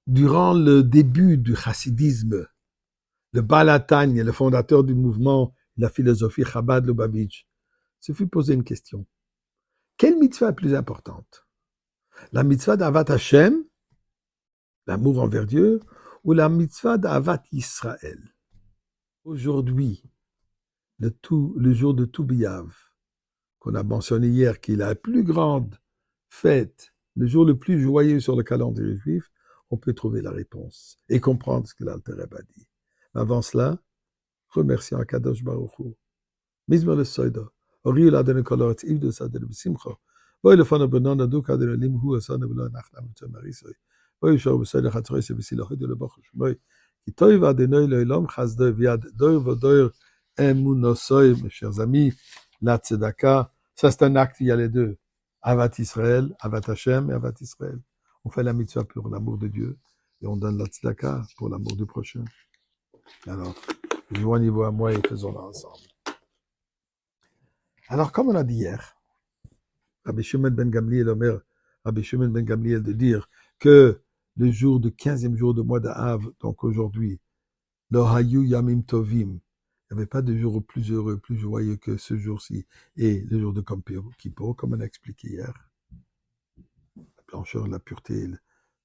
durant le début du chassidisme, le Baal HaTanya, le fondateur du mouvement, la philosophie Chabad Lubavitch, se fut posé une question. Quelle mitzvah est plus importante? La mitzvah d'Avat Hashem, l'amour envers Dieu, ou la mitzvah d'Avat Israël? Aujourd'hui, le jour de Tou B'Av, qu'on a mentionné hier, qui est la plus grande fête, le jour le plus joyeux sur le calendrier juif, on peut trouver la réponse et comprendre ce que l'Alter Rebbe a dit. Avant cela, remercions Akadosh Baruch Hu. Mizmor le-Soida, Ori Adonai kol haaretz ivdu sadeh b'simcha, Voy lefanav b'non aduk Adonai limhu asanu v'lo nachlam v'tzomar Yisrael, Voy yishor b'soida chatzores v'silochid le'bachar shmoi, Ki toiv Adonai le'olam chasdo v'yad doir v'doir emunosoi. Mes chers amis, la tzedaka, ça c'est un acte, il y a les deux. Avat Israël, Avat Hashem et Avat Israël. On fait la mitzvah pour l'amour de Dieu et on donne la tzedaka pour l'amour du prochain. Alors, joignez-vous à moi et faisons-la ensemble. Alors, comme on a dit hier, Rabbi Shimon ben Gamliel de dire que le jour du 15e jour de mois d'Av, donc aujourd'hui, Lo hayu yamim tovim, il n'y avait pas de jour plus heureux, plus joyeux que ce jour-ci, et le jour de Kippour, comme on a expliqué hier. La blancheur, la pureté,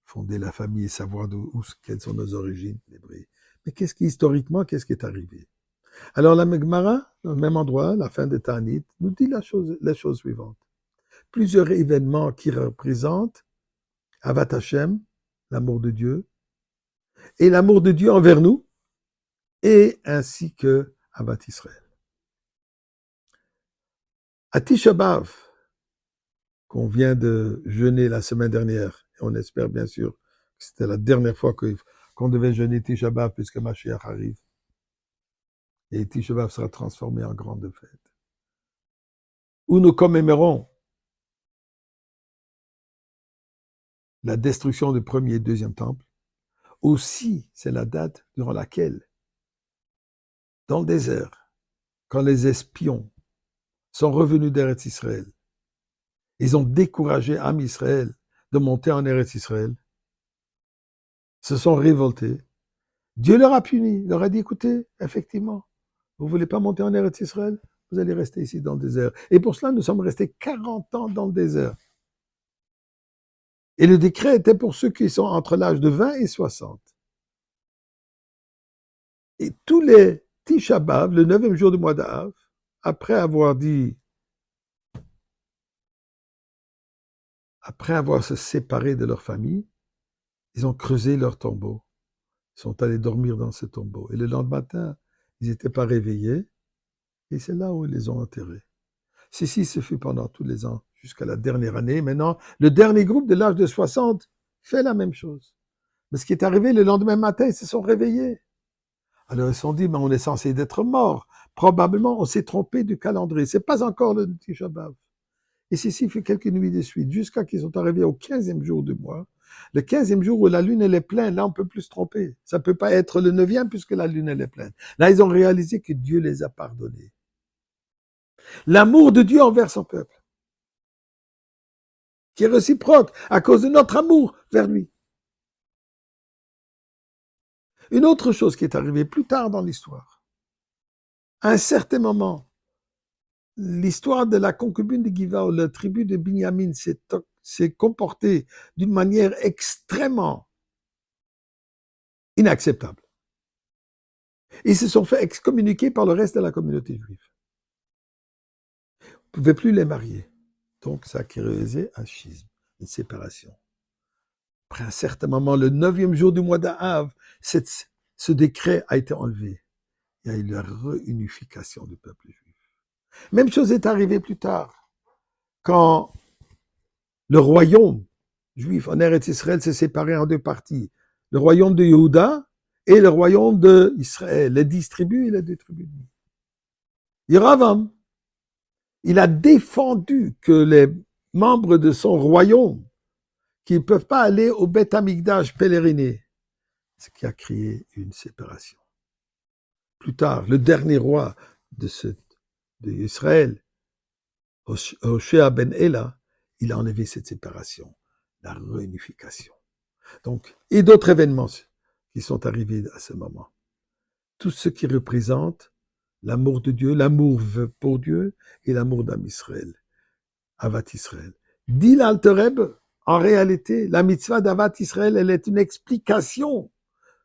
fonder la famille et savoir quelles sont nos origines, l'hébreu. Mais historiquement, qu'est-ce qui est arrivé? Alors la Gemara, au même endroit, la fin de Ta'anit, nous dit la chose suivante. Plusieurs événements qui représentent Avat Hashem, l'amour de Dieu, et l'amour de Dieu envers nous, et ainsi que Avat Israël. À Tisha B'Av, qu'on vient de jeûner la semaine dernière, et on espère bien sûr que c'était la dernière fois qu'on devait jeûner Tisha B'Av puisque Mashiach arrive, et Tisha B'Av sera transformé en grande fête, où nous commémorons la destruction du premier et deuxième temple. Aussi, c'est la date durant laquelle, dans le désert, quand les espions sont revenus d'Eretz Israël, ils ont découragé Am Israël de monter en Eretz Israël, se sont révoltés. Dieu leur a puni, il leur a dit, écoutez, effectivement, vous ne voulez pas monter en Eretz Israël, vous allez rester ici dans le désert. Et pour cela, nous sommes restés 40 ans dans le désert. Et le décret était pour ceux qui sont entre l'âge de 20 et 60. Et tous les Tisha B'Av, le 9e jour du mois d'Av, après avoir se séparé de leur famille, ils ont creusé leur tombeau. Ils sont allés dormir dans ce tombeau. Et le lendemain matin, ils n'étaient pas réveillés. Et c'est là où ils les ont enterrés. Ceci se fut pendant tous les ans, jusqu'à la dernière année. Maintenant, le dernier groupe de l'âge de 60 fait la même chose. Mais ce qui est arrivé, le lendemain matin, ils se sont réveillés. Alors ils se sont dit, mais on est censé d'être morts. Probablement, on s'est trompé du calendrier. C'est pas encore le Tisha B'Av. Et ceci fait quelques nuits de suite, jusqu'à qu'ils sont arrivés au 15e jour du mois. Le 15e jour où la lune elle est pleine, là on peut plus se tromper. Ça peut pas être le 9e puisque la lune elle est pleine. Là ils ont réalisé que Dieu les a pardonnés. L'amour de Dieu envers son peuple, qui est réciproque à cause de notre amour vers lui. Une autre chose qui est arrivée plus tard dans l'histoire, à un certain moment, l'histoire de la concubine de Giva, la tribu de Binyamin s'est comportée d'une manière extrêmement inacceptable. Ils se sont fait excommuniquer par le reste de la communauté juive. Ils ne pouvaient plus les marier. Donc ça a créé un schisme, une séparation. Après un certain moment, le 9e jour du mois d'Av, ce décret a été enlevé. Il y a eu la réunification du peuple juif. Même chose est arrivée plus tard, quand le royaume juif en Eretz Israël s'est séparé en deux parties. Le royaume de Yehuda et le royaume d'Israël, les 10 tribus et les 2 tribus. Yeravam, il a défendu que les membres de son royaume, qui ne peuvent pas aller au Beth Amikdash pèleriner, ce qui a créé une séparation. Plus tard, le dernier roi d'Israël, Hoshea ben Ela, il a enlevé cette séparation, la réunification. Donc, et d'autres événements qui sont arrivés à ce moment. Tout ce qui représente l'amour de Dieu, l'amour pour Dieu et l'amour d'Am Israël, Avat Israël. Dit l'Alter Rebbe, en réalité, la mitzvah d'Avat Israël, elle est une explication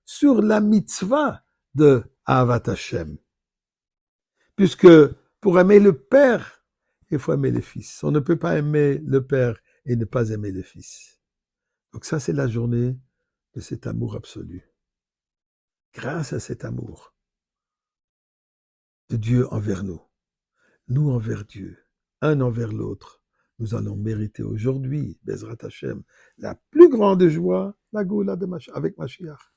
sur la mitzvah de Avat Hashem. Puisque pour aimer le Père, il faut aimer le Fils. On ne peut pas aimer le Père et ne pas aimer le Fils. Donc ça, c'est la journée de cet amour absolu. Grâce à cet amour de Dieu envers nous, nous envers Dieu, un envers l'autre, nous allons mériter aujourd'hui, Bezrat Hashem, la plus grande joie, la Goula avec Mashiach.